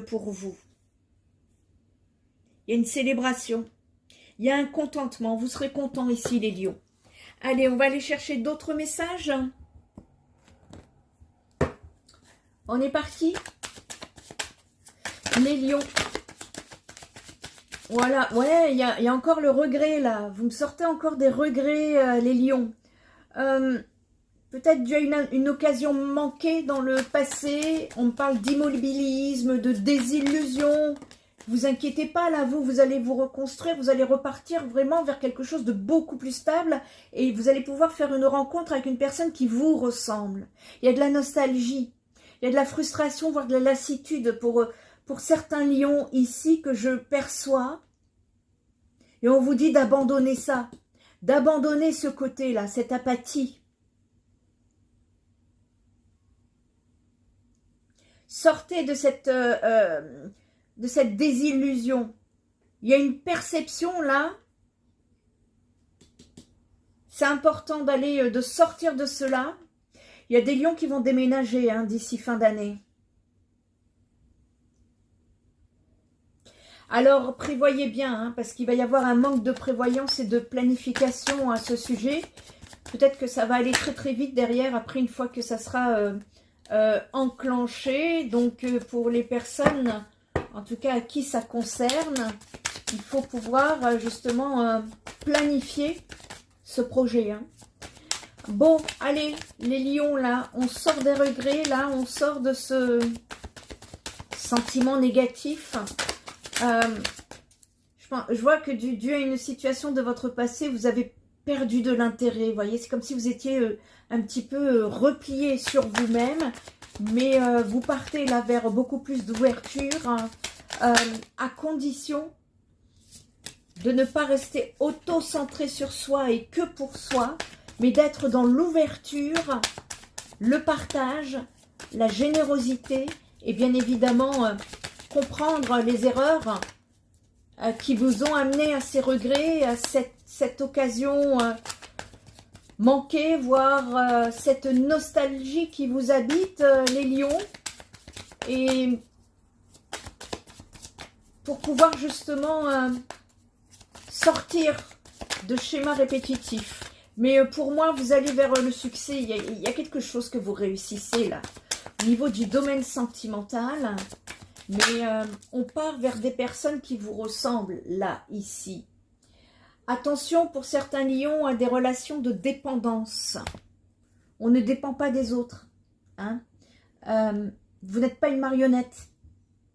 pour vous. Il y a une célébration. Il y a un contentement. Vous serez contents ici, les lions. Allez, on va aller chercher d'autres messages. On est parti. Les lions. Voilà, ouais, il y a encore le regret là. Vous me sortez encore des regrets, les lions. Peut-être dû à une occasion manquée dans le passé. On me parle d'immobilisme, de désillusion. Vous inquiétez pas, là, vous allez vous reconstruire, vous allez repartir vraiment vers quelque chose de beaucoup plus stable et vous allez pouvoir faire une rencontre avec une personne qui vous ressemble. Il y a de la nostalgie, il y a de la frustration, voire de la lassitude pour certains lions ici que je perçois. Et on vous dit d'abandonner ça, d'abandonner ce côté-là, cette apathie. Sortez de cette désillusion. Il y a une perception là. C'est important de sortir de cela. Il y a des lions qui vont déménager d'ici fin d'année. Alors prévoyez bien, parce qu'il va y avoir un manque de prévoyance et de planification à ce sujet. Peut-être que ça va aller très très vite derrière, après une fois que ça sera enclenché. Donc pour les personnes, en tout cas à qui ça concerne, il faut pouvoir justement planifier ce projet. Bon, allez, les lions là, on sort des regrets, là, on sort de ce sentiment négatif. Je vois que dû à une situation de votre passé, vous avez perdu de l'intérêt. Vous voyez, c'est comme si vous étiez un petit peu replié sur vous-même. Mais vous partez là vers beaucoup plus d'ouverture, à condition de ne pas rester auto-centré sur soi et que pour soi, mais d'être dans l'ouverture, le partage, la générosité et bien évidemment comprendre les erreurs qui vous ont amené à ces regrets, à cette occasion manquée, voire cette nostalgie qui vous habite, les lions. Et pour pouvoir justement sortir de schémas répétitifs. Mais pour moi, vous allez vers le succès. Il y a quelque chose que vous réussissez là, au niveau du domaine sentimental. Mais on part vers des personnes qui vous ressemblent, là, ici. Attention pour certains lions à des relations de dépendance. On ne dépend pas des autres. Vous n'êtes pas une marionnette.